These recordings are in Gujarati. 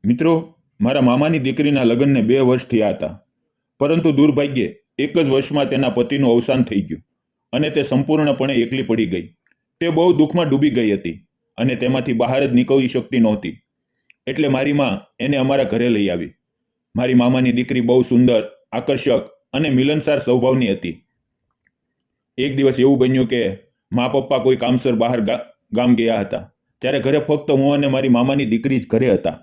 મિત્રો, મારા મામાની દીકરીના લગ્નને 2 વર્ષ થયા હતા, પરંતુ દુર્ભાગ્યે એક જ વર્ષમાં તેના પતિનું અવસાન થઈ ગયું અને તે સંપૂર્ણપણે એકલી પડી ગઈ. તે બહુ દુઃખમાં ડૂબી ગઈ હતી અને તેમાંથી બહાર જ નીકળી શકતી નહોતી. એટલે મારી માં એને અમારા ઘરે લઈ આવી. મારી મામાની દીકરી બહુ સુંદર, આકર્ષક અને મિલનસાર સ્વભાવની હતી. એક દિવસ એવું બન્યું કે મા પપ્પા કોઈ કામસર બહાર ગામ ગયા હતા. ત્યારે ઘરે ફક્ત હું અને મારી મામાની દીકરી જ ઘરે હતા.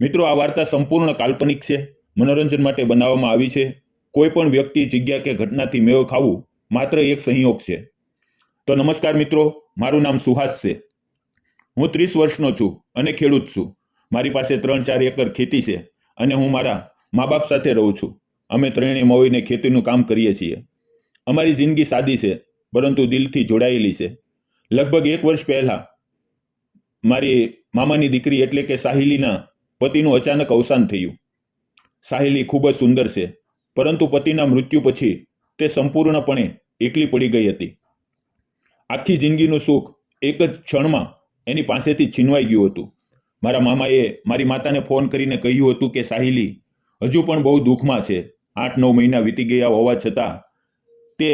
મિત્રો, આ વાર્તા સંપૂર્ણ કાલ્પનિક છે, મનોરંજન માટે બનાવવામાં આવી છે. કોઈ પણ વ્યક્તિ, જગ્યા કે ઘટનાથી મેળ ખાવું માત્ર એક સંયોગ છે. તો નમસ્કાર મિત્રો, મારું નામ સુહાસ છે. હું 30 વર્ષનો છું અને ખેડૂત છું. મારી પાસે 3-4 એકર ખેતી છે અને હું મારા મા બાપ સાથે રહું છું. અમે ત્રણેય મળીને ખેતીનું કામ કરીએ છીએ. અમારી જિંદગી સાદી છે, પરંતુ દિલથી જોડાયેલી છે. લગભગ 1 વર્ષ પહેલા મારી મામાની દીકરી એટલે કે સાહિલીના પતિનું અચાનક અવસાન થયું. સાહિલી ખૂબ જ સુંદર છે, પરંતુ પતિના મૃત્યુ પછી તે સંપૂર્ણપણે એકલી પડી ગઈ હતી. આખી જિંદગીનું સુખ એક જ ક્ષણમાં એની પાસેથી છીનવાઈ ગયું હતું. મારા મામાએ મારી માતાને ફોન કરીને કહ્યું હતું કે સાહિલી હજુ પણ બહુ દુઃખમાં છે. 8-9 મહિના વીતી ગયા હોવા છતાં તે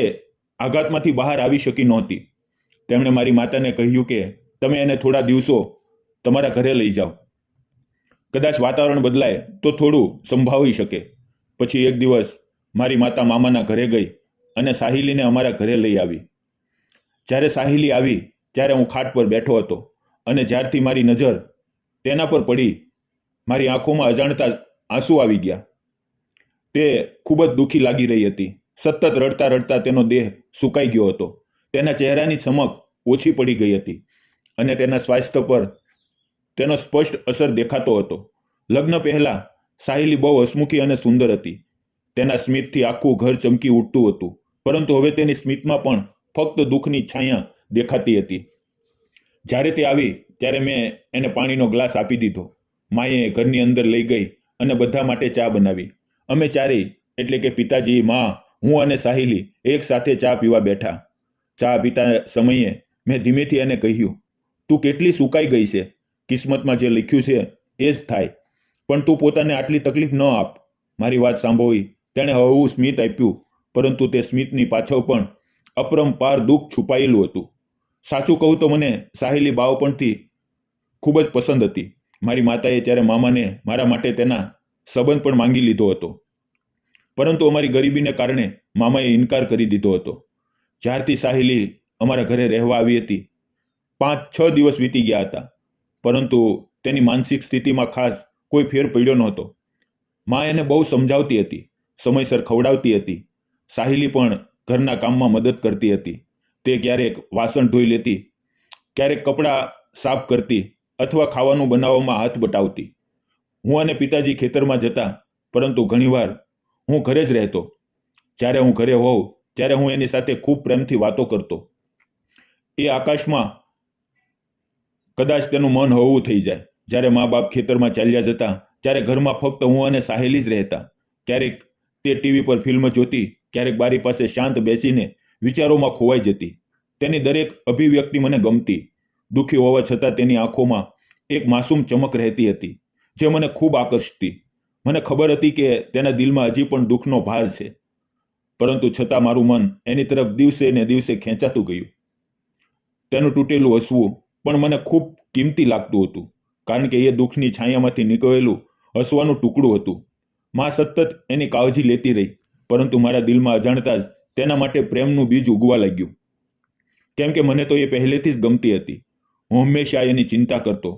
આઘાતમાંથી બહાર આવી શકી નહોતી. તેમણે મારી માતાને કહ્યું કે તમે એને થોડા દિવસો તમારા ઘરે લઈ જાઓ. કદાચ વાતાવરણ બદલાય તો થોડું સંભાળી શકે. પછી એક દિવસ મારી માતા મામાના ઘરે ગઈ અને સાહિલીને અમારા ઘરે લઈ આવી. જ્યારે સાહિલી આવી ત્યારે હું ખાટ પર બેઠો હતો અને જ્યારથી મારી નજર તેના પર પડી, મારી આંખોમાં અજાણતા આંસુ આવી ગયા. તે ખૂબ જ દુઃખી લાગી રહી હતી. સતત રડતા રડતા તેનો દેહ સુકાઈ ગયો હતો. તેના ચહેરાની ચમક ઓછી પડી ગઈ હતી અને તેના સ્વાસ્થ્ય પર તેનો સ્પષ્ટ અસર દેખાતો હતો. લગ્ન પહેલા સાહિલી બહુ હસમુખી અને સુંદર હતી. તેના સ્મિતથી આખું ઘર ચમકી ઉઠતું હતું, પરંતુ હવે તેની સ્મિતમાં પણ ફક્ત દુઃખની છાયા દેખાતી હતી. જ્યારે તે આવી ત્યારે મેં એને પાણીનો ગ્લાસ આપી દીધો. માએ ઘરની અંદર લઈ ગઈ અને બધા માટે ચા બનાવી. અમે ચારેય એટલે કે પિતાજી, મા, હું અને સાહિલી એક સાથે ચા પીવા બેઠા. ચા પીતા સમયે મેં ધીમેથી એને કહ્યું, તું કેટલી સુકાઈ ગઈ છે. કિસ્મતમાં જે લખ્યું છે એ જ થાય, પણ તું પોતાને આટલી તકલીફ ન આપ. મારી વાત સાંભળી તેણે હળવું સ્મિત આપ્યું, પરંતુ તે સ્મિતની પાછળ પણ અપરંપાર દુઃખ છુપાયેલું હતું. સાચું કહું તો મને સાહિલી બાળપણથી ખૂબ જ પસંદ હતી. મારી માતાએ ત્યારે મામાને મારા માટે તેના સંબંધ પણ માંગી લીધો હતો, પરંતુ અમારી ગરીબીને કારણે મામાએ ઇનકાર કરી દીધો હતો. જ્યારથી સાહિલી અમારા ઘરે રહેવા આવી હતી, 5-6 દિવસ વીતી ગયા હતા, પરંતુ તેની માનસિક સ્થિતિમાં ખાસ કોઈ ફેર પડ્યો નહોતો. મા એને બહુ સમજાવતી હતી, સમયસર ખવડાવતી હતી. સાહિલી પણ ઘરના કામમાં મદદ કરતી હતી. તે ક્યારેક વાસણ ધોઈ લેતી, ક્યારેક કપડાં સાફ કરતી અથવા ખાવાનું બનાવવામાં હાથ બટાવતી. હું અને પિતાજી ખેતરમાં જતા, પરંતુ ઘણીવાર હું ઘરે જ રહેતો. જ્યારે હું ઘરે હોઉં ત્યારે હું એની સાથે ખૂબ પ્રેમથી વાતો કરતો. એ આકાશમાં કદાચ તેનું મન હળવું થઈ જાય. જ્યારે મા બાપ ખેતરમાં ચાલ્યા જતા ત્યારે ઘરમાં ફક્ત હું અને સાહેલી જ રહેતા. ક્યારેક તે ટીવી પર ફિલ્મ જોતી, ક્યારેક બારી પાસે શાંત બેસીને વિચારોમાં ખોવાઈ જતી. તેની દરેક અભિવ્યક્તિ મને ગમતી. દુઃખી હોવા છતાં તેની આંખોમાં એક માસૂમ ચમક રહેતી હતી, જે મને ખૂબ આકર્ષતી. મને ખબર હતી કે તેના દિલમાં હજી પણ દુઃખનો ભાર છે, પરંતુ છતાં મારું મન એની તરફ દિવસે ને દિવસે ખેંચાતું ગયું. તેનું તૂટેલું હસવું પણ મને ખૂબ કિંમતી લાગતું હતું, કારણ કે એ દુઃખની છાયામાંથી નીકળેલું હસવાનું ટુકડું હતું. મા સતત એની કાળજી લેતી રહી, પરંતુ મારા દિલમાં અજાણતા જ તેના માટે પ્રેમનું બીજ ઉગવા લાગ્યું. કેમ કે મને તો એ પહેલેથી જ ગમતી હતી. હું હંમેશા એની ચિંતા કરતો.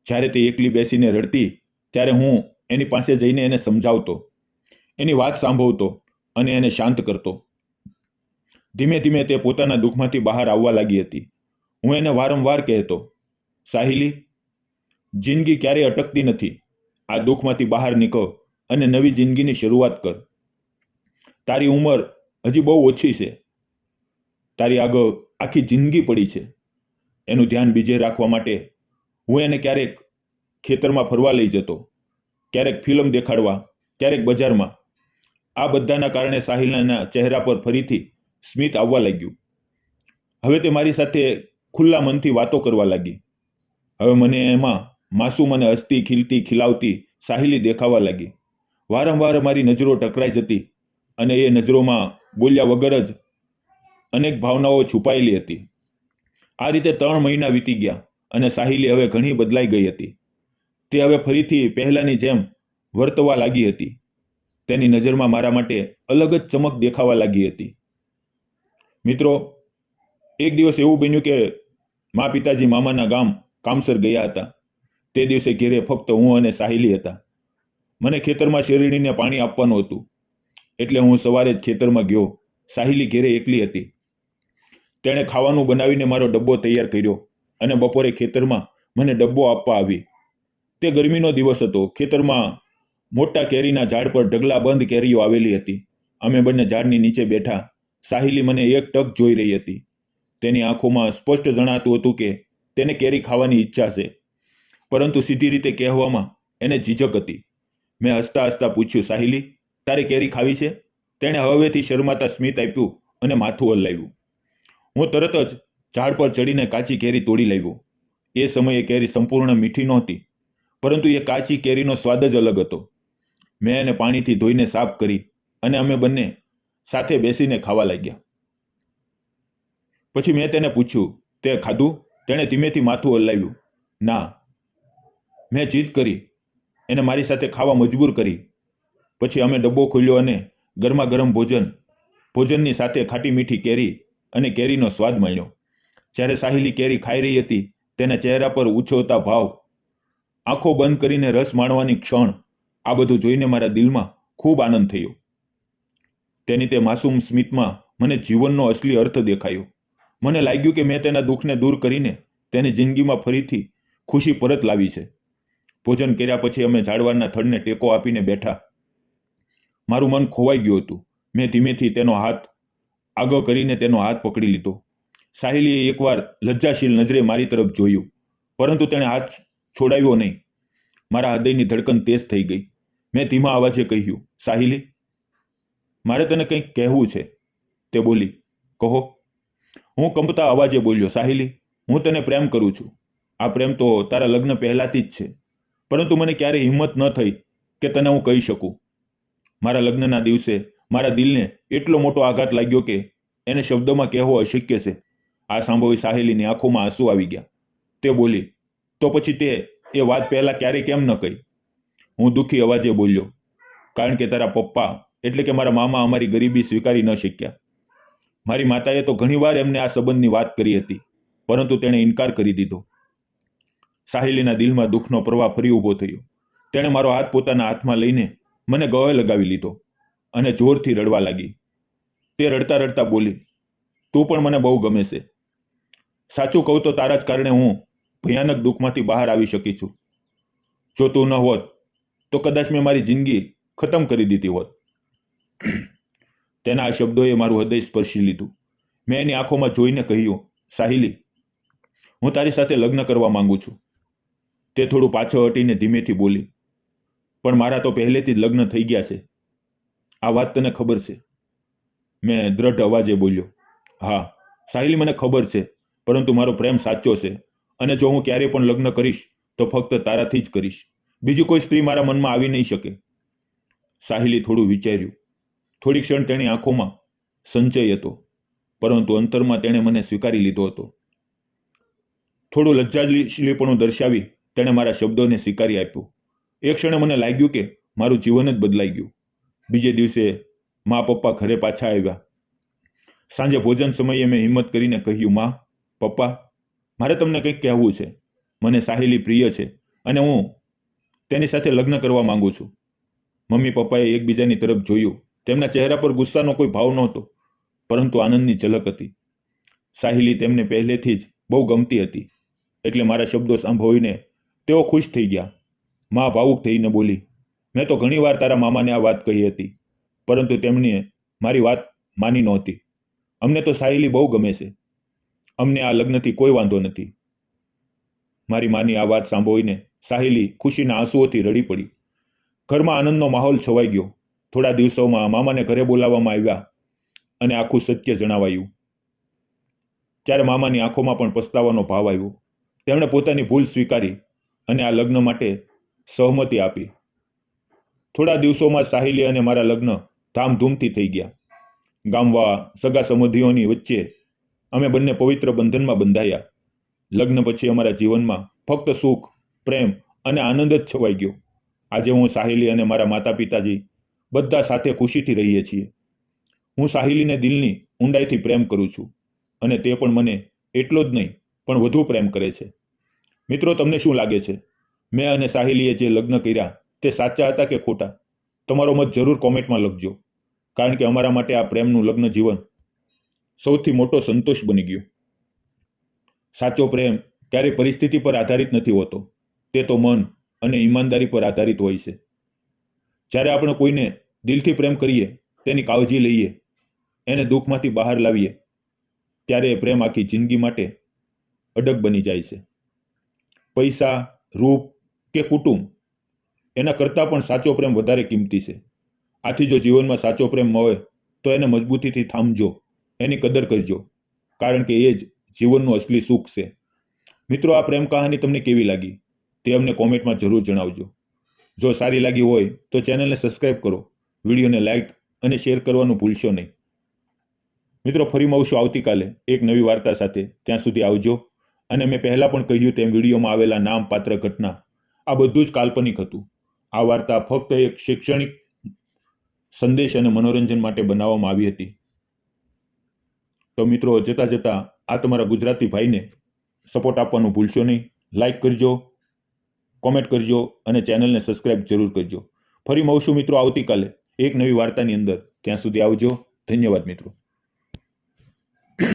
જ્યારે તે એકલી બેસીને રડતી ત્યારે હું એની પાસે જઈને એને સમજાવતો, એની વાત સાંભળતો અને એને શાંત કરતો. ધીમે ધીમે તે પોતાના દુઃખમાંથી બહાર આવવા લાગી હતી. હું એને વારંવાર કહેતો, સાહિલી, જિંદગી ક્યારેય અટકતી નથી. આ દુઃખમાંથી બહાર નીકળ અને નવી જિંદગીની શરૂઆત કર. તારી ઉંમર હજી બહુ ઓછી છે. તારી આગળ આખી જિંદગી પડી છે. એનું ધ્યાન બીજે રાખવા માટે હું એને ક્યારેક ખેતરમાં ફરવા લઈ જતો, ક્યારેક ફિલ્મ દેખાડવા, ક્યારેક બજારમાં. આ બધાના કારણે સાહિલના ચહેરા પર ફરીથી સ્મિત આવવા લાગ્યું. હવે તે મારી સાથે ખુલ્લા મનથી વાતો કરવા લાગી. હવે મને એમાં માસૂમ અને હસતી ખીલતી ખીલાવતી સાહિલી દેખાવા લાગી. વારંવાર મારી નજરો ટકરાઈ જતી અને એ નજરોમાં બોલ્યા વગર જ અનેક ભાવનાઓ છુપાયેલી હતી. આ રીતે 3 મહિના વીતી ગયા અને સાહિલી હવે ઘણી બદલાઈ ગઈ હતી. તે હવે ફરીથી પહેલાની જેમ વર્તવા લાગી હતી. તેની નજરમાં મારા માટે અલગ જ ચમક દેખાવા લાગી હતી. મિત્રો, એક દિવસ એવું બન્યું કે મા પિતાજી મામાના ગામ કામસર ગયા હતા. તે દિવસે ઘેરે ફક્ત હું અને સાહિલી હતા. મને ખેતરમાં શેરડીને પાણી આપવાનું હતું, એટલે હું સવારે જ ખેતરમાં ગયો. સાહિલી ઘેરે એકલી હતી. તેણે ખાવાનું બનાવીને મારો ડબ્બો તૈયાર કર્યો અને બપોરે ખેતરમાં મને ડબ્બો આપવા આવી. તે ગરમીનો દિવસ હતો. ખેતરમાં મોટા કેરીના ઝાડ પર ઢગલા બંધ કેરીઓ આવેલી હતી. અમે બંને ઝાડની નીચે બેઠા. સાહિલી મને એક ટક જોઈ રહી હતી. તેની આંખોમાં સ્પષ્ટ જણાતું હતું કે તેને કેરી ખાવાની ઈચ્છા છે, પરંતુ સીધી રીતે કહેવામાં એને ઝીઝક હતી. મેં હસતા હસતા પૂછ્યું, સાહિલી, તારે કેરી ખાવી છે? તેણે હવેથી શરમાતા સ્મિત આપ્યું અને માથું હલાવ્યું. હું તરત જ ઝાડ પર ચડીને કાચી કેરી તોડી લાવ્યો. એ સમયે કેરી સંપૂર્ણ મીઠી નહોતી, પરંતુ એ કાચી કેરીનો સ્વાદ જ અલગ હતો. મેં એને પાણીથી ધોઈને સાફ કરી અને અમે બંને સાથે બેસીને ખાવા લાગ્યા. પછી મેં તેને પૂછ્યું, તે ખાધું? તેણે ધીમેથી માથું હલાવ્યું. ના. મેં જીદ કરી, એને મારી સાથે ખાવા મજબૂર કરી. પછી અમે ડબ્બો ખોલ્યો અને ગરમા ગરમ ભોજનની સાથે ખાટી મીઠી કેરી અને કેરીનો સ્વાદ માણ્યો. જ્યારે સાહિલી કેરી ખાઈ રહી હતી, તેના ચહેરા પર ઉછળતા ભાવ, આંખો બંધ કરીને રસ માણવાની ક્ષણ, આ બધું જોઈને મારા દિલમાં ખૂબ આનંદ થયો. તેની તે માસૂમ સ્મિતમાં મને જીવનનો અસલી અર્થ દેખાયો. મને લાગ્યું કે મેં તેના દુઃખને દૂર કરીને તેની જિંદગીમાં ફરીથી ખુશી પરત લાવી છે. ભોજન કર્યા પછી અમે ઝાડવાના થડને ટેકો આપીને બેઠા. મારું મન ખોવાઈ ગયું હતું. મેં ધીમેથી તેનો હાથ આગળ કરીને તેનો હાથ પકડી લીધો. સાહિલીએ એકવાર લજ્જાશીલ નજરે મારી તરફ જોયું, પરંતુ તેણે હાથ છોડાવ્યો નહીં. મારા હૃદયની ધડકન તેજ થઈ ગઈ. મેં ધીમા અવાજે કહ્યું, સાહિલી, મારે તને કંઈક કહેવું છે. તે બોલી, કહો. હું કંપતા અવાજે બોલ્યો, સાહિલી, હું તને પ્રેમ કરું છું. આ પ્રેમ તો તારા લગ્ન પહેલાથી જ છે, પરંતુ મને ક્યારેય હિંમત ન થઈ કે તને હું કહી શકું. મારા લગ્નના દિવસે મારા દિલને એટલો મોટો આઘાત લાગ્યો કે એને શબ્દોમાં કહેવો અશક્ય છે. આ સાંભળી સાહિલીની આંખોમાં આંસુ આવી ગયા. તે બોલી, તો પછી તે એ વાત પહેલા ક્યારે કેમ ન કહી? હું દુઃખી અવાજે બોલ્યો, કારણ કે તારા પપ્પા એટલે કે મારા મામા અમારી ગરીબી સ્વીકારી ન શક્યા. મારી માતાએ તો ઘણીવાર એમને આ સંબંધની વાત કરી હતી, પરંતુ તેણે ઇનકાર કરી દીધો. સાહિલીના દિલમાં દુઃખનો પ્રવાહ ફરી ઊભો થયો. તેણે મારો હાથ પોતાના હાથમાં લઈને મને ગળે લગાવી લીધો અને જોરથી રડવા લાગી. તે રડતા રડતા બોલી, તું પણ મને બહુ ગમે છે. સાચું કહું તો તારા જ કારણે હું ભયાનક દુઃખમાંથી બહાર આવી શકી છું. જો તું ન હોત તો કદાચ મેં મારી જિંદગી ખતમ કરી દીધી હોત. તેના આ શબ્દોએ મારું હૃદય સ્પર્શી લીધું. મેં એની આંખોમાં જોઈને કહ્યું, સાહિલી, હું તારી સાથે લગ્ન કરવા માંગુ છું. તે થોડું પાછળ હટીને ધીમેથી બોલી, પણ મારા તો પહેલેથી જ લગ્ન થઈ ગયા છે. આ વાત તને ખબર છે? મેં દ્રઢ અવાજે બોલ્યો, હા સાહિલી, મને ખબર છે, પરંતુ મારો પ્રેમ સાચો છે અને જો હું ક્યારેય પણ લગ્ન કરીશ તો ફક્ત તારાથી જ કરીશ. બીજી કોઈ સ્ત્રી મારા મનમાં આવી નહીં શકે. સાહિલી થોડું વિચાર્યું. થોડી ક્ષણ તેની આંખોમાં સંચય હતો, પરંતુ અંતરમાં તેણે મને સ્વીકારી લીધો હતો. થોડું લજ્જાશીલીપણું દર્શાવી તેણે મારા શબ્દોને સ્વીકારી આપ્યું. એક ક્ષણે મને લાગ્યું કે મારું જીવન જ બદલાઈ ગયું. બીજે દિવસે મા પપ્પા ઘરે પાછા આવ્યા. સાંજે ભોજન સમયે મેં હિંમત કરીને કહ્યું, મા, પપ્પા, મારે તમને કંઈક કહેવું છે. મને સાહિલી પ્રિય છે અને હું તેની સાથે લગ્ન કરવા માંગુ છું. મમ્મી પપ્પાએ એકબીજાની તરફ જોયું. તેમના ચહેરા પર ગુસ્સાનો કોઈ ભાવ નહોતો, પરંતુ આનંદની ઝલક હતી. સાહિલી તેમને પહેલેથી જ બહુ ગમતી હતી, એટલે મારા શબ્દો સાંભળીને તેઓ ખુશ થઈ ગયા. મા ભાવુક થઈને બોલી, મેં તો ઘણીવાર તારા મામાને આ વાત કહી હતી, પરંતુ તેમણે મારી વાત માની નહોતી. અમને તો સાહિલી બહુ ગમે છે. અમને આ લગ્નથી કોઈ વાંધો નથી. મારી માની આ વાત સાંભળીને સાહિલી ખુશીના આંસુઓથી રડી પડી. ઘરમાં આનંદનો માહોલ છવાઈ ગયો. થોડા દિવસોમાં મામાને ઘરે બોલાવવામાં આવ્યા અને આખું સત્ય જણાવાયું. ત્યારે મામાની આંખોમાં પણ પસ્તાવાનો ભાવ આવ્યો. તેમણે પોતાની ભૂલ સ્વીકારી અને આ લગ્ન માટે સહમતિ આપી. થોડા દિવસોમાં સાહિલી અને મારા લગ્ન ધામધૂમથી થઈ ગયા. ગામવાળા, સગા સંબંધીઓની વચ્ચે અમે બંને પવિત્ર બંધનમાં બંધાયા. લગ્ન પછી અમારા જીવનમાં ફક્ત સુખ, પ્રેમ અને આનંદ જ છવાઈ ગયો. આજે હું સાહિલી અને મારા માતા પિતાજી બધા સાથે ખુશીથી રહીએ છીએ. હું સાહિલીને દિલની ઊંડાઈથી પ્રેમ કરું છું અને તે પણ મને એટલો જ નહીં પણ વધુ પ્રેમ કરે છે. મિત્રો, તમને શું લાગે છે? મેં અને સાહિલીએ જે લગ્ન કર્યા તે સાચા હતા કે ખોટા? તમારો મત જરૂર કોમેન્ટમાં લખજો, કારણ કે અમારા માટે આ પ્રેમનું લગ્ન જીવન સૌથી મોટો સંતોષ બની ગયો. સાચો પ્રેમ ક્યારેય પરિસ્થિતિ પર આધારિત નથી હોતો, તે તો મન અને ઈમાનદારી પર આધારિત હોય છે. જ્યારે આપણે કોઈને દિલથી પ્રેમ કરીએ, તેની કાળજી લઈએ, એને દુઃખમાંથી બહાર લાવીએ, ત્યારે એ પ્રેમ આખી જિંદગી માટે અડગ બની જાય છે. પૈસા, રૂપ કે કુટુંબ એના કરતાં પણ સાચો પ્રેમ વધારે કિંમતી છે. આથી જો જીવનમાં સાચો પ્રેમ મળે તો એને મજબૂતીથી થામજો, એની કદર કરજો, કારણ કે એ જ જીવનનું અસલી સુખ છે. મિત્રો, આ પ્રેમ કહાની તમને કેવી લાગી તે અમને કોમેન્ટમાં જરૂર જણાવજો. જો સારી લાગી હોય તો ચેનલને સબસ્ક્રાઇબ કરો, વિડીયોને લાઇક અને શેર કરવાનું ભૂલશો નહીં. મિત્રો, ફરી મળશું આવતીકાલે એક નવી વાર્તા સાથે. ત્યાં સુધી આવજો. અને મેં પહેલાં પણ કહ્યું તેમ વિડીયોમાં આવેલા નામ, પાત્ર, ઘટના આ બધું જ કાલ્પનિક હતું. આ વાર્તા ફક્ત એક શૈક્ષણિક સંદેશ અને મનોરંજન માટે બનાવવામાં આવી હતી. તો મિત્રો, જતા જતા આ તમારા ગુજરાતી ભાઈને સપોર્ટ આપવાનું ભૂલશો નહીં. લાઇક કરજો, કોમેન્ટ કરજો અને ચેનલને સબસ્ક્રાઇબ જરૂર કરજો. ફરી મળશું મિત્રો આવતીકાલે એક નવી વાર્તાની અંદર. ત્યાં સુધી આવજો. ધન્યવાદ મિત્રો.